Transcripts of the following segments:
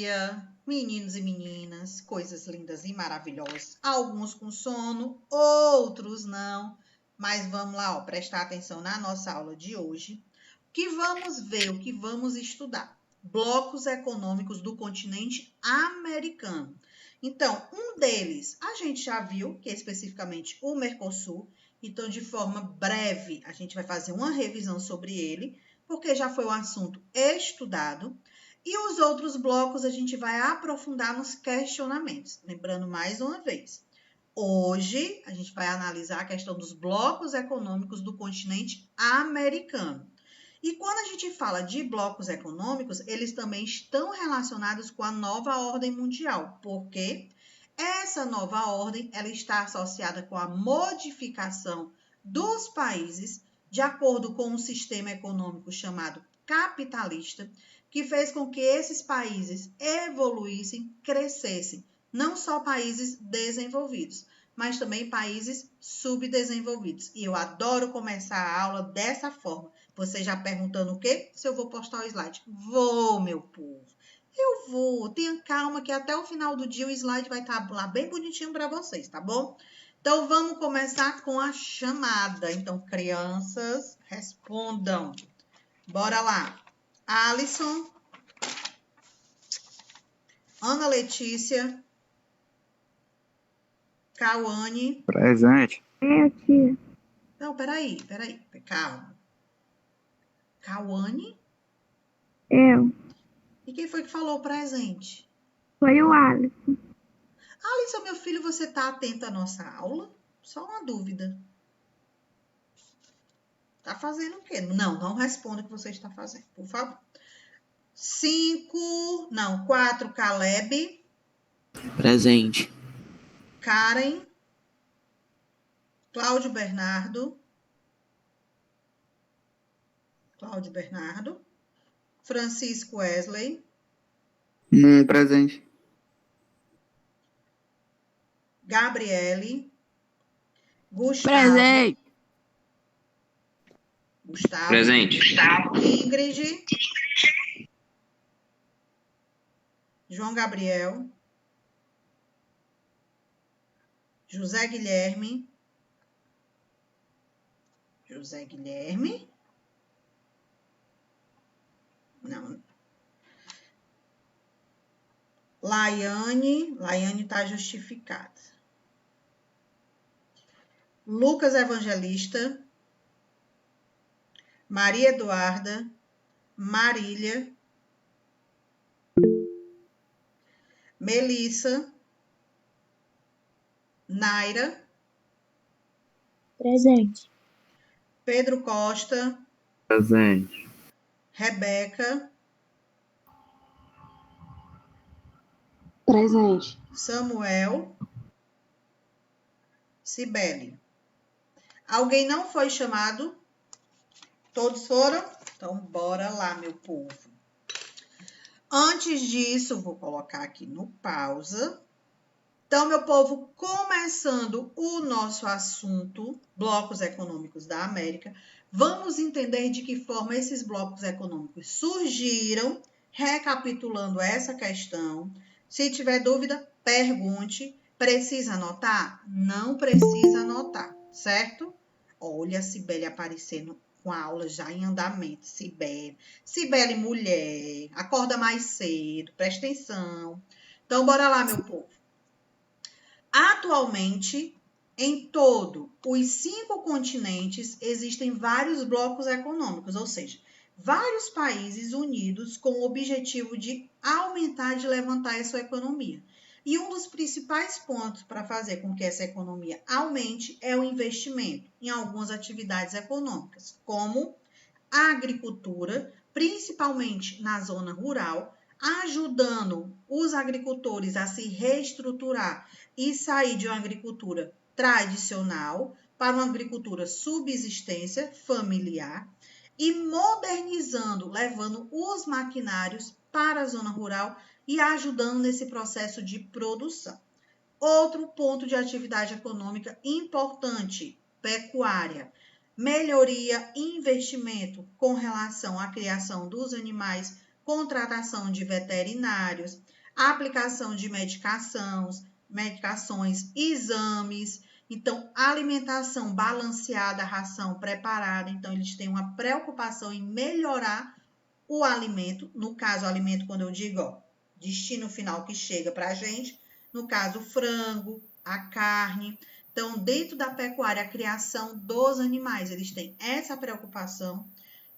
dia, meninos e meninas, coisas lindas e maravilhosas, alguns com sono, outros não, mas vamos lá, ó, prestar atenção na nossa aula de hoje, que vamos ver, o que vamos estudar, blocos econômicos do continente americano. Então, um deles a gente já viu, que é especificamente o Mercosul, então de forma breve a gente vai fazer uma revisão sobre ele, porque já foi um assunto estudado. E os outros blocos a gente vai aprofundar nos questionamentos. Lembrando mais uma vez, hoje a gente vai analisar a questão dos blocos econômicos do continente americano. E quando a gente fala de blocos econômicos, eles também estão relacionados com a nova ordem mundial, porque essa nova ordem ela está associada com a modificação dos países de acordo com um sistema econômico chamado capitalista, que fez com que esses países evoluíssem, crescessem, não só países desenvolvidos, mas também países subdesenvolvidos. E eu adoro começar a aula dessa forma. Você já perguntando o quê? Se eu vou postar o slide. Vou, meu povo. Eu vou. Tenha calma que até o final do dia o slide vai estar lá bem bonitinho para vocês, tá bom? Então, vamos começar com a chamada. Então, crianças, respondam. Bora lá. Alisson. Ana Letícia. Cauane. Presente. Tia. Não, peraí. Calma. Cauane? Eu. E quem foi que falou presente? Foi o Alisson. Alisson, meu filho, você está atento à nossa aula? Só uma dúvida. Está fazendo o quê? Não responda o que você está fazendo, por favor. 4, Caleb. Presente. Karen. Cláudio Bernardo. Francisco Wesley. Presente. Gabriele. Gustavo. Presente. Gustavo. Presente. Ingrid. João Gabriel. José Guilherme. Não. Laiane está justificada. Lucas Evangelista. Maria Eduarda. Marília. Melissa. Naira. Presente. Pedro Costa. Presente. Rebeca. Presente. Samuel. Cibele. Alguém não foi chamado? Todos foram? Então, bora lá, meu povo. Antes disso, vou colocar aqui no pausa. Então, meu povo, começando o nosso assunto, blocos econômicos da América, vamos entender de que forma esses blocos econômicos surgiram, recapitulando essa questão. Se tiver dúvida, pergunte. Precisa anotar? Não precisa anotar, certo? Olha a Cibele aparecendo com a aula já em andamento. Cibele, mulher, acorda mais cedo, presta atenção. Então, bora lá, meu povo. Atualmente, em todo os 5 continentes, existem vários blocos econômicos, ou seja, vários países unidos com o objetivo de aumentar, de levantar a sua economia. E um dos principais pontos para fazer com que essa economia aumente é o investimento em algumas atividades econômicas, como a agricultura, principalmente na zona rural, ajudando os agricultores a se reestruturar e sair de uma agricultura tradicional para uma agricultura subsistência familiar e modernizando, levando os maquinários para a zona rural e ajudando nesse processo de produção. Outro ponto de atividade econômica importante, pecuária. Melhoria e investimento com relação à criação dos animais, contratação de veterinários, aplicação de medicações, exames. Então, alimentação balanceada, ração preparada. Então, eles têm uma preocupação em melhorar o alimento. No caso, o alimento, quando eu digo, ó, destino final que chega para a gente, no caso, o frango, a carne. Então, dentro da pecuária, a criação dos animais, eles têm essa preocupação.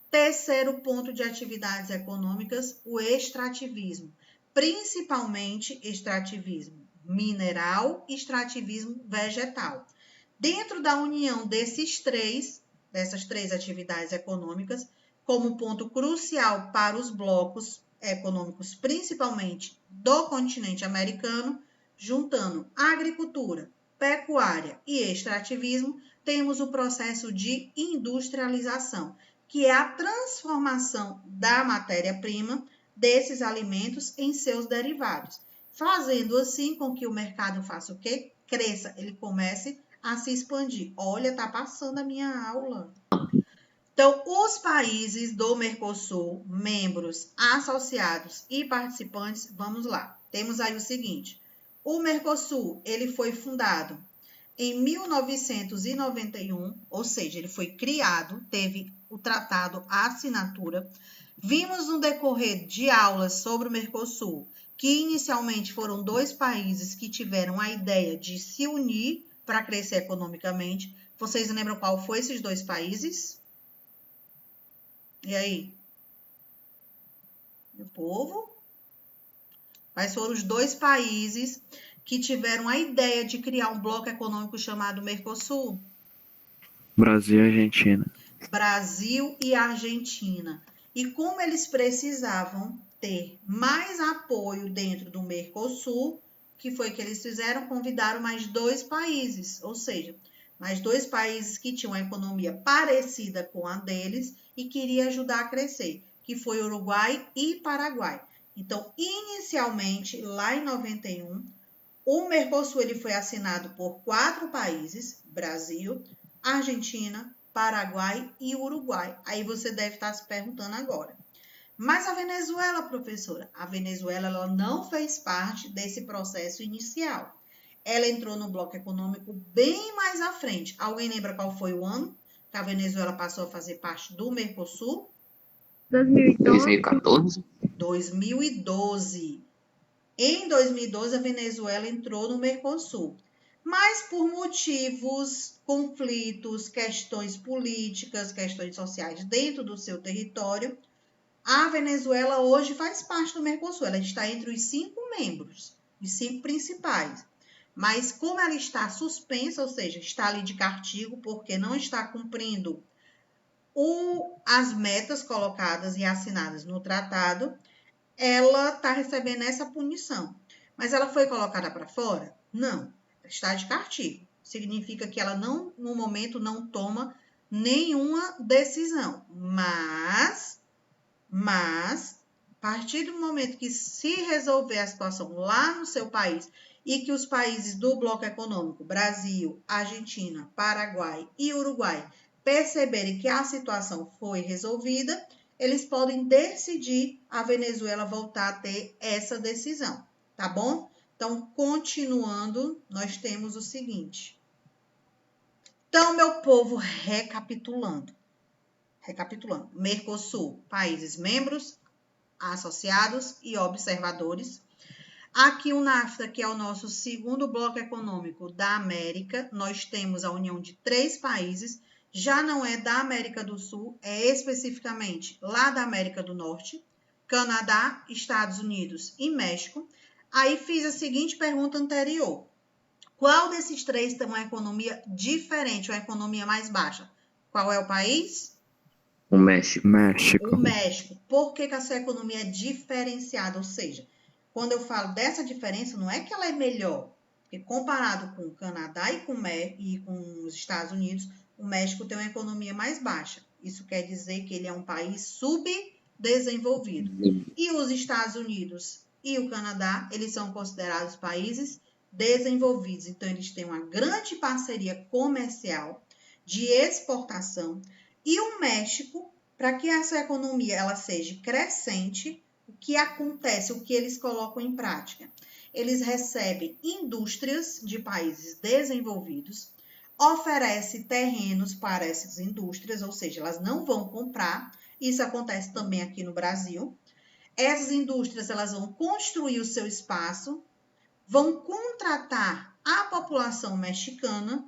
Terceiro ponto de atividades econômicas, o extrativismo, principalmente extrativismo mineral e extrativismo vegetal. Dentro da união dessas três atividades econômicas, como ponto crucial para os blocos econômicos, principalmente do continente americano, juntando agricultura, pecuária e extrativismo, temos o processo de industrialização, que é a transformação da matéria-prima desses alimentos em seus derivados, fazendo assim com que o mercado faça o quê? Cresça, ele comece a se expandir. Olha, tá passando a minha aula. Então, os países do Mercosul, membros, associados e participantes, vamos lá. Temos aí o seguinte, o Mercosul, ele foi fundado em 1991, ou seja, ele foi criado, teve o tratado, a assinatura. Vimos no decorrer de aulas sobre o Mercosul que inicialmente foram 2 países que tiveram a ideia de se unir para crescer economicamente. Vocês lembram qual foi esses 2 países? E aí? Meu povo? Quais foram os 2 países que tiveram a ideia de criar um bloco econômico chamado Mercosul? Brasil e Argentina. Brasil e Argentina. E como eles precisavam ter mais apoio dentro do Mercosul, o que foi que eles fizeram? Convidaram mais 2 países, ou seja, mais 2 países que tinham uma economia parecida com a deles e queria ajudar a crescer, que foi Uruguai e Paraguai. Então, inicialmente, lá em 91, o Mercosul ele foi assinado por 4 países, Brasil, Argentina, Paraguai e Uruguai. Aí você deve estar se perguntando agora. Mas a Venezuela, professora, a Venezuela ela não fez parte desse processo inicial. Ela entrou no bloco econômico bem mais à frente. Alguém lembra qual foi o ano que a Venezuela passou a fazer parte do Mercosul? 2014? 2012. Em 2012, a Venezuela entrou no Mercosul. Mas por motivos, conflitos, questões políticas, questões sociais dentro do seu território, a Venezuela hoje faz parte do Mercosul. Ela está entre os 5 membros, os 5 principais. Mas como ela está suspensa, ou seja, está ali de castigo, porque não está cumprindo as metas colocadas e assinadas no tratado, ela está recebendo essa punição. Mas ela foi colocada para fora? Não. Está de castigo. Significa que ela não, no momento, não toma nenhuma decisão. Mas, a partir do momento que se resolver a situação lá no seu país e que os países do bloco econômico, Brasil, Argentina, Paraguai e Uruguai, perceberem que a situação foi resolvida, eles podem decidir a Venezuela voltar a ter essa decisão, tá bom? Então, continuando, nós temos o seguinte. Então, meu povo, recapitulando. Mercosul, países membros, associados e observadores. Aqui o NAFTA, que é o nosso segundo bloco econômico da América, nós temos a união de 3 países, já não é da América do Sul, é especificamente lá da América do Norte, Canadá, Estados Unidos e México. Aí fiz a seguinte pergunta anterior. Qual desses 3 tem uma economia diferente, uma economia mais baixa? Qual é o país? O México. O México. Por que a sua economia é diferenciada? Ou seja, quando eu falo dessa diferença, não é que ela é melhor, porque comparado com o Canadá e com os Estados Unidos, o México tem uma economia mais baixa. Isso quer dizer que ele é um país subdesenvolvido. E os Estados Unidos e o Canadá, eles são considerados países desenvolvidos. Então, eles têm uma grande parceria comercial de exportação. E o México, para que essa economia ela seja crescente, o que acontece, o que eles colocam em prática? Eles recebem indústrias de países desenvolvidos, oferecem terrenos para essas indústrias, ou seja, elas não vão comprar. Isso acontece também aqui no Brasil. Essas indústrias elas vão construir o seu espaço, vão contratar a população mexicana,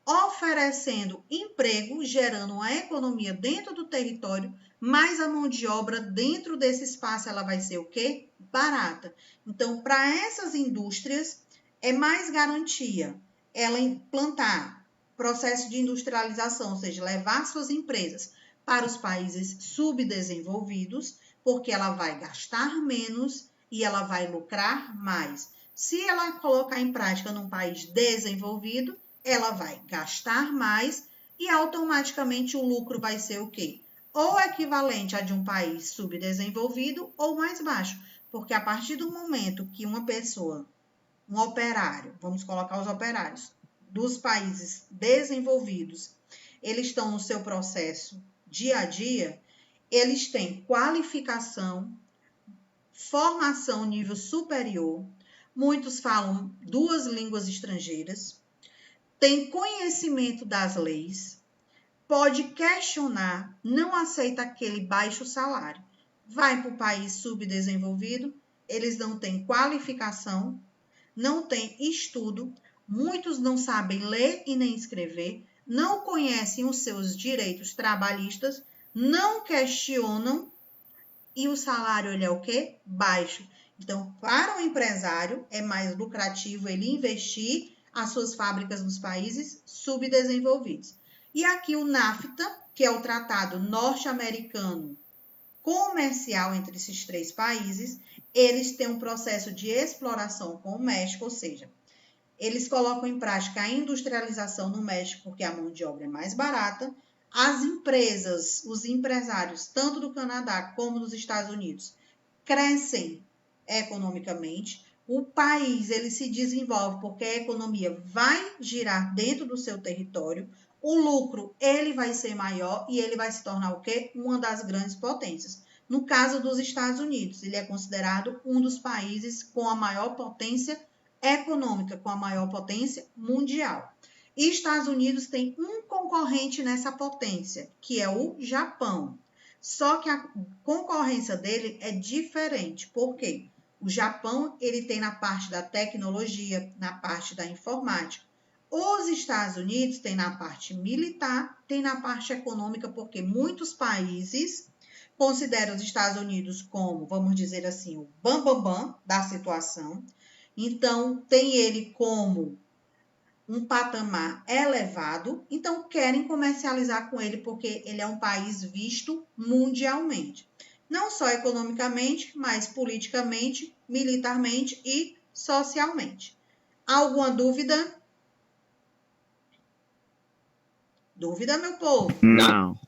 oferecendo emprego, gerando uma economia dentro do território, mas a mão de obra dentro desse espaço ela vai ser o quê? Barata. Então, para essas indústrias, é mais garantia ela implantar processo de industrialização, ou seja, levar suas empresas para os países subdesenvolvidos, porque ela vai gastar menos e ela vai lucrar mais. Se ela colocar em prática num país desenvolvido, ela vai gastar mais e automaticamente o lucro vai ser o quê? Ou equivalente a de um país subdesenvolvido ou mais baixo. Porque a partir do momento que uma pessoa, um operário, vamos colocar os operários dos países desenvolvidos, eles estão no seu processo dia a dia, eles têm qualificação, formação nível superior, muitos falam 2 línguas estrangeiras, tem conhecimento das leis, pode questionar, não aceita aquele baixo salário. Vai para o país subdesenvolvido, eles não têm qualificação, não têm estudo, muitos não sabem ler e nem escrever, não conhecem os seus direitos trabalhistas, não questionam e o salário ele é o quê? Baixo. Então, para o empresário, é mais lucrativo ele investir as suas fábricas nos países subdesenvolvidos. E aqui o NAFTA, que é o Tratado Norte-Americano Comercial entre esses 3 países, eles têm um processo de exploração com o México, ou seja, eles colocam em prática a industrialização no México, porque a mão de obra é mais barata. As empresas, os empresários, tanto do Canadá como dos Estados Unidos, crescem economicamente. O país ele se desenvolve porque a economia vai girar dentro do seu território. O lucro ele vai ser maior e ele vai se tornar o quê? Uma das grandes potências. No caso dos Estados Unidos, ele é considerado um dos países com a maior potência econômica, com a maior potência mundial. E Estados Unidos tem um concorrente nessa potência, que é o Japão. Só que a concorrência dele é diferente. Por quê? O Japão ele tem na parte da tecnologia, na parte da informática. Os Estados Unidos tem na parte militar, tem na parte econômica, porque muitos países consideram os Estados Unidos como, vamos dizer assim, o bambambam da situação. Então, tem ele como um patamar elevado, então querem comercializar com ele porque ele é um país visto mundialmente. Não só economicamente, mas politicamente, militarmente e socialmente. Alguma dúvida? Dúvida, meu povo? Não.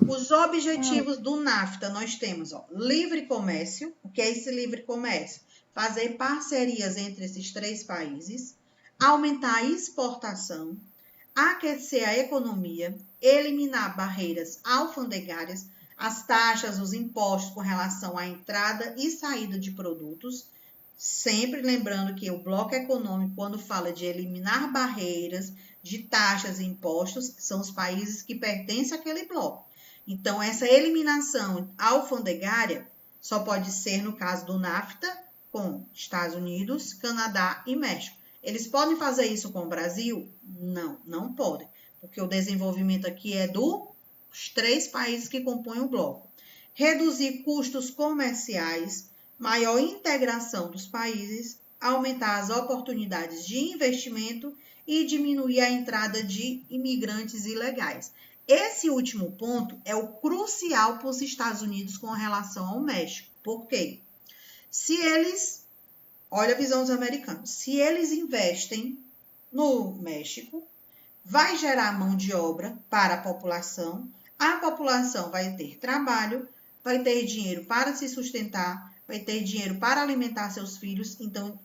Os objetivos do NAFTA nós temos, livre comércio. O que é esse livre comércio? Fazer parcerias entre esses 3 países, aumentar a exportação, aquecer a economia, eliminar barreiras alfandegárias, as taxas, os impostos com relação à entrada e saída de produtos. Sempre lembrando que o bloco econômico, quando fala de eliminar barreiras, de taxas e impostos, são os países que pertencem àquele bloco. Então, essa eliminação alfandegária só pode ser no caso do NAFTA, com Estados Unidos, Canadá e México. Eles podem fazer isso com o Brasil? Não, não podem, porque o desenvolvimento aqui é dos 3 países que compõem o bloco. Reduzir custos comerciais, maior integração dos países, aumentar as oportunidades de investimento e diminuir a entrada de imigrantes ilegais. Esse último ponto é o crucial para os Estados Unidos com relação ao México. Por quê? Se eles, olha a visão dos americanos, se eles investem no México, vai gerar mão de obra para a população vai ter trabalho, vai ter dinheiro para se sustentar, vai ter dinheiro para alimentar seus filhos. Então,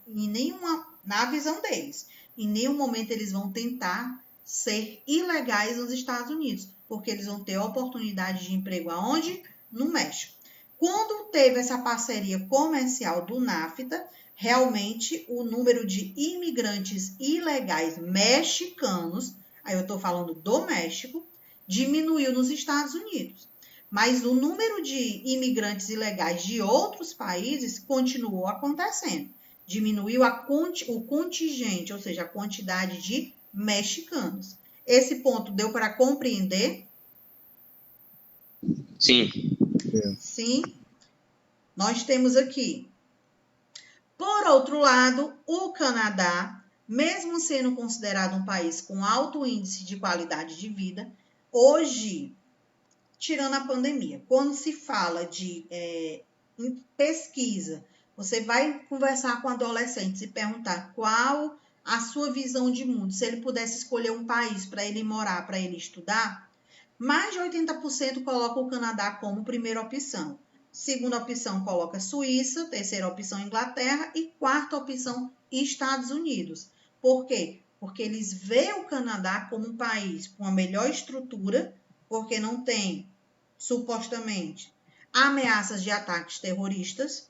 na visão deles, em nenhum momento eles vão tentar ser ilegais nos Estados Unidos, porque eles vão ter oportunidade de emprego aonde? No México. Quando teve essa parceria comercial do NAFTA, realmente o número de imigrantes ilegais mexicanos, aí eu estou falando do México, diminuiu nos Estados Unidos. Mas o número de imigrantes ilegais de outros países continuou acontecendo. Diminuiu o contingente, ou seja, a quantidade de mexicanos. Esse ponto deu para compreender? Sim. Sim. Nós temos aqui. Por outro lado, o Canadá, mesmo sendo considerado um país com alto índice de qualidade de vida, hoje, tirando a pandemia, quando se fala de pesquisa, você vai conversar com adolescentes e perguntar qual a sua visão de mundo, se ele pudesse escolher um país para ele morar, para ele estudar, mais de 80% coloca o Canadá como primeira opção. Segunda opção coloca Suíça, terceira opção Inglaterra e quarta opção Estados Unidos. Por quê? Porque eles veem o Canadá como um país com a melhor estrutura, porque não tem, supostamente, ameaças de ataques terroristas.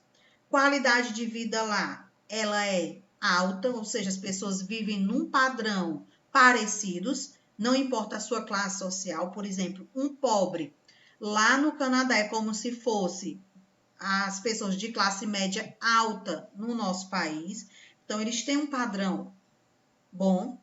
Qualidade de vida lá, ela é alta, ou seja, as pessoas vivem num padrão parecidos, não importa a sua classe social. Por exemplo, um pobre lá no Canadá é como se fosse as pessoas de classe média alta no nosso país. Então, eles têm um padrão bom.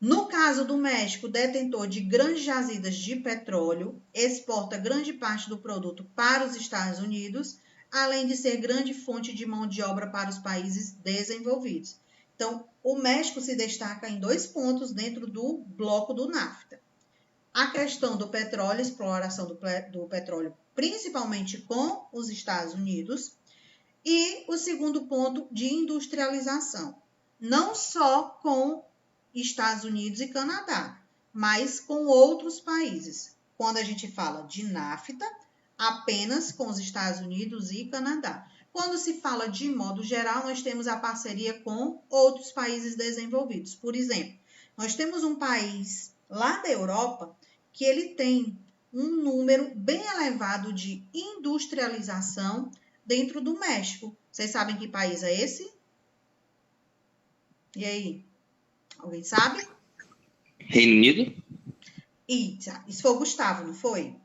No caso do México, detentor de grandes jazidas de petróleo, exporta grande parte do produto para os Estados Unidos, além de ser grande fonte de mão de obra para os países desenvolvidos. Então, o México se destaca em 2 pontos dentro do bloco do NAFTA. A questão do petróleo, exploração do petróleo, principalmente com os Estados Unidos. E o segundo ponto de industrialização, não só com Estados Unidos e Canadá, mas com outros países. Quando a gente fala de NAFTA, apenas com os Estados Unidos e Canadá. Quando se fala de modo geral, nós temos a parceria com outros países desenvolvidos. Por exemplo, nós temos um país lá da Europa que ele tem um número bem elevado de industrialização dentro do México. Vocês sabem que país é esse? E aí? Alguém sabe? Reino Unido? Isso foi o Gustavo, não foi?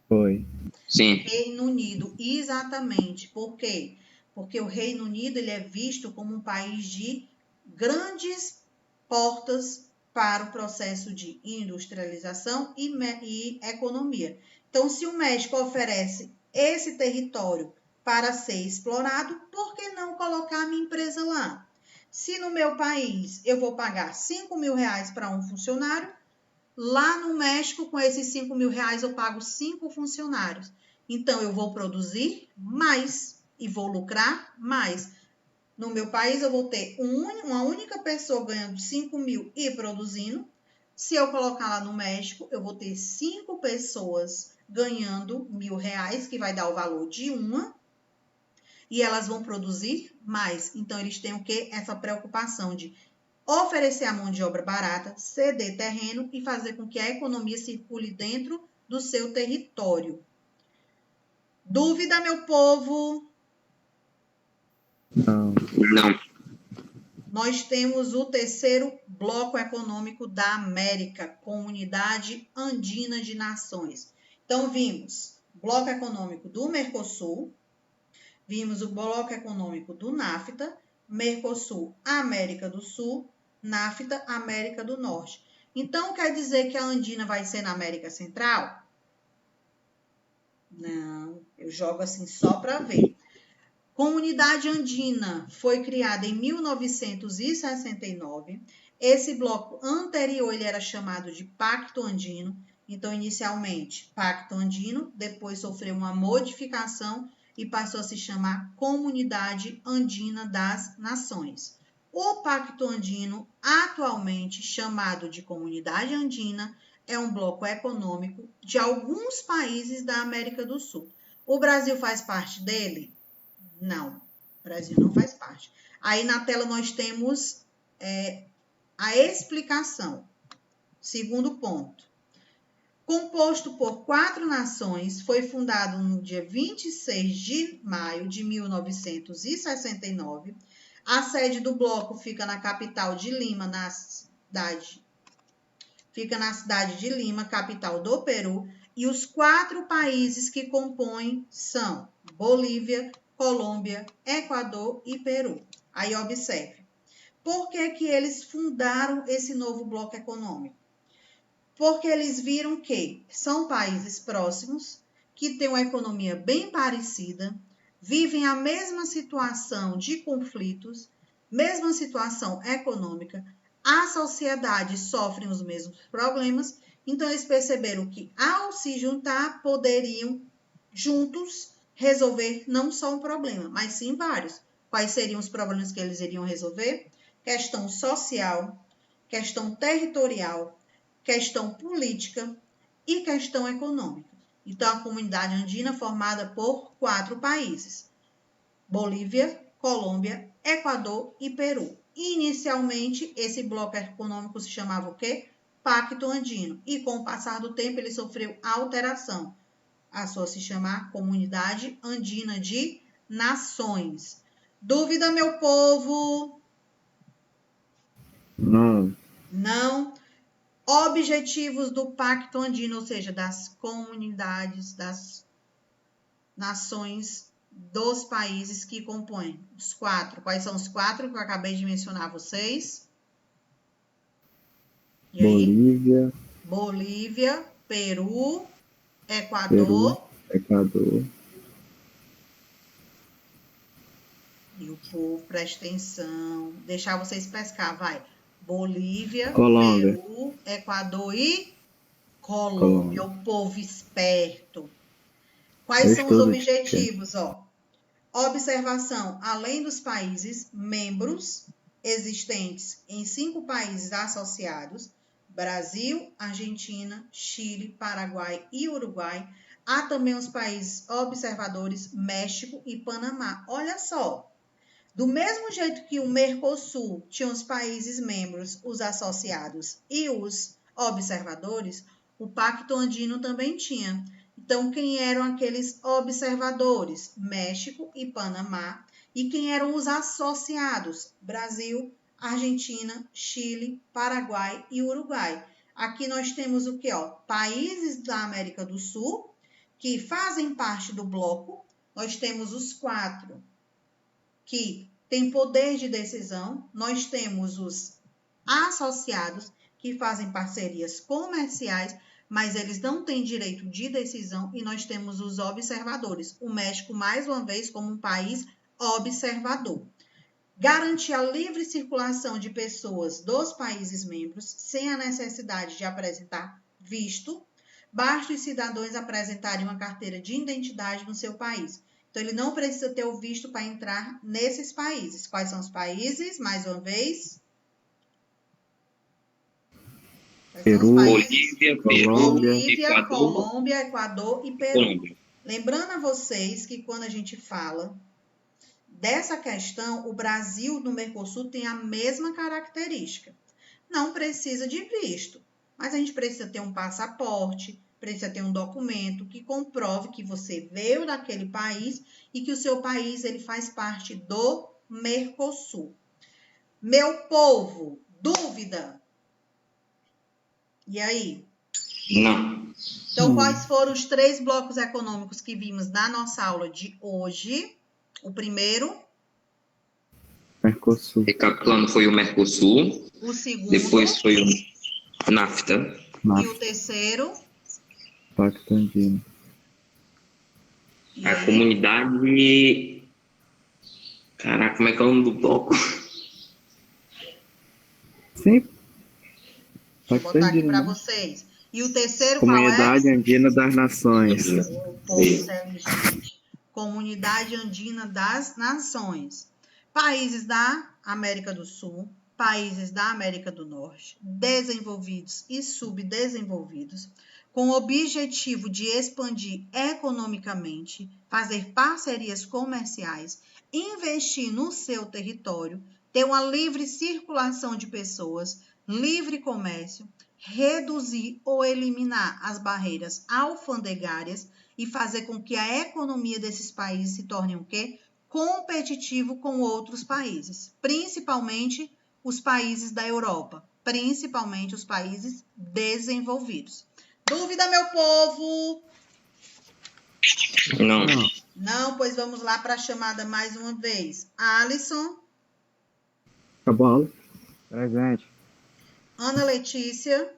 Foi. Sim. Reino Unido, exatamente. Por quê? Porque o Reino Unido ele é visto como um país de grandes portas para o processo de industrialização e economia. Então, se o México oferece esse território para ser explorado, por que não colocar a minha empresa lá? Se no meu país eu vou pagar 5 mil reais para um funcionário, lá no México, com esses 5 mil reais, eu pago 5 funcionários. Então, eu vou produzir mais e vou lucrar mais. No meu país, eu vou ter uma única pessoa ganhando 5 mil e produzindo. Se eu colocar lá no México, eu vou ter 5 pessoas ganhando R$ 1.000, que vai dar o valor de uma, e elas vão produzir mais. Então, eles têm o quê? Essa preocupação de oferecer a mão de obra barata, ceder terreno e fazer com que a economia circule dentro do seu território. Dúvida, meu povo? Não. Não. Nós temos o terceiro bloco econômico da América, Comunidade Andina de Nações. Então, vimos o bloco econômico do Mercosul, vimos o bloco econômico do NAFTA, Mercosul, América do Sul, NAFTA, América do Norte. Então, quer dizer que a Andina vai ser na América Central? Não, eu jogo assim só para ver. Comunidade Andina foi criada em 1969. Esse bloco anterior ele era chamado de Pacto Andino. Então, inicialmente, Pacto Andino, depois sofreu uma modificação e passou a se chamar Comunidade Andina das Nações. O Pacto Andino, atualmente chamado de Comunidade Andina, é um bloco econômico de alguns países da América do Sul. O Brasil faz parte dele? Não, o Brasil não faz parte. Aí na tela nós temos a explicação. Segundo ponto. Composto por 4 nações, foi fundado no dia 26 de maio de 1969. A sede do bloco fica na capital de Lima, fica na cidade de Lima, capital do Peru, e os 4 países que compõem são Bolívia, Colômbia, Equador e Peru. Aí observe. Por que que eles fundaram esse novo bloco econômico? Porque eles viram que são países próximos, que têm uma economia bem parecida, vivem a mesma situação de conflitos, mesma situação econômica, a sociedade sofre os mesmos problemas, então eles perceberam que ao se juntar, poderiam juntos resolver não só um problema, mas sim vários. Quais seriam os problemas que eles iriam resolver? Questão social, questão territorial, questão política e questão econômica. Então, a comunidade andina é formada por 4 países: Bolívia, Colômbia, Equador e Peru. Inicialmente, esse bloco econômico se chamava o quê? Pacto Andino. E com o passar do tempo, ele sofreu alteração. Passou a se chamar Comunidade Andina de Nações. Dúvida, meu povo? Não. Não. Objetivos do Pacto Andino, ou seja, das comunidades, das nações dos países que compõem. Os 4. Quais são os 4 que eu acabei de mencionar a vocês? E Bolívia, aí? Bolívia, Peru, Equador. Equador. E o povo, presta atenção. Deixar vocês pescar, vai. Bolívia, Colômbia. Peru, Equador e Colômbia. O povo esperto. Quais são os objetivos? Observação, além dos países membros existentes em 5 países associados, Brasil, Argentina, Chile, Paraguai e Uruguai, há também os países observadores, México e Panamá. Olha só, do mesmo jeito que o Mercosul tinha os países membros, os associados e os observadores, o Pacto Andino também tinha. Então, quem eram aqueles observadores? México e Panamá. E quem eram os associados? Brasil, Argentina, Chile, Paraguai e Uruguai. Aqui nós temos o quê? Países da América do Sul que fazem parte do bloco. Nós temos os 4 que têm poder de decisão. Nós temos os associados que fazem parcerias comerciais, mas eles não têm direito de decisão, e nós temos os observadores. O México, mais uma vez, como um país observador. Garantir a livre circulação de pessoas dos países membros, sem a necessidade de apresentar visto. Basta os cidadãos apresentarem uma carteira de identidade no seu país. Então, ele não precisa ter o visto para entrar nesses países. Quais são os países? Mais uma vez. Peru, Bolívia, Bolívia, Colômbia, Equador e Peru. Colômbia. Lembrando a vocês que quando a gente fala dessa questão, o Brasil no Mercosul tem a mesma característica. Não precisa de visto, mas a gente precisa ter um passaporte, precisa ter um documento que comprove que você veio daquele país e que o seu país ele faz parte do Mercosul. Meu povo, dúvida? E aí? Não. Então, quais foram os 3 blocos econômicos que vimos na nossa aula de hoje? O primeiro? Mercosul. Recapitulando, foi o Mercosul. O segundo? Depois foi o NAFTA. E o terceiro? Pacto Andino. E A aí? comunidade... Caraca, como é que é o nome do bloco? Sim. Vou Pacto botar aqui Andino. para né? vocês. E o terceiro Comunidade Andina das Nações. qual é? O povo inteligente. Comunidade Andina das Nações. Países da América do Sul, países da América do Norte, desenvolvidos e subdesenvolvidos, com o objetivo de expandir economicamente, fazer parcerias comerciais, investir no seu território, ter uma livre circulação de pessoas, livre comércio, reduzir ou eliminar as barreiras alfandegárias e fazer com que a economia desses países se torne o quê? Competitivo com outros países, principalmente os países da Europa, principalmente os países desenvolvidos. Dúvida, meu povo? Não. Não, pois vamos lá para a chamada mais uma vez. Alisson, Acabou a aula? Presente. Ana Letícia,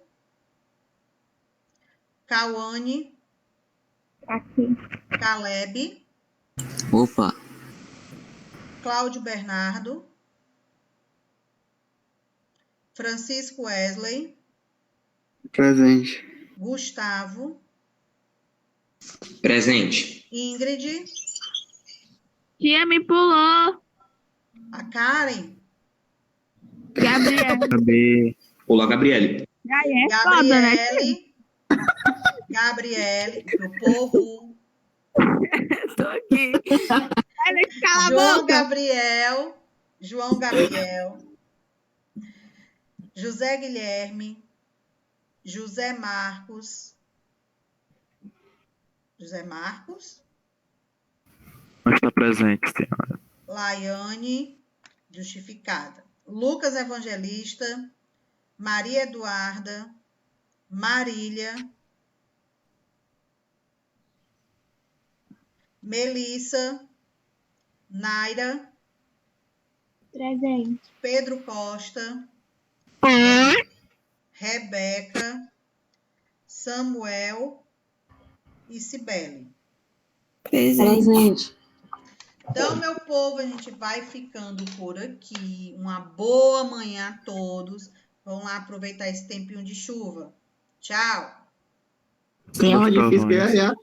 Cauane, Aqui. Caleb, Opa, Cláudio Bernardo, Francisco Wesley, Presente. Gustavo, Presente. Ingrid, Tia me pulou. a Karen, Gabriel. Acabei. Olá, Gabriele. Aí é foda, né? Gabriele, meu povo, Tô aqui. Olha, cala a João boca. Gabriel, José Guilherme, José Marcos, Não está presente, senhora. Laiane, justificada. Lucas Evangelista, Maria Eduarda, Marília, Melissa, Naira, Presente. Pedro Costa, Rebeca, Samuel e Cibele. presente. Então, meu povo, a gente vai ficando por aqui. Uma boa manhã a todos. Vão lá aproveitar esse tempinho de chuva. Tchau. Sim, é Muito difícil bom. ganhar.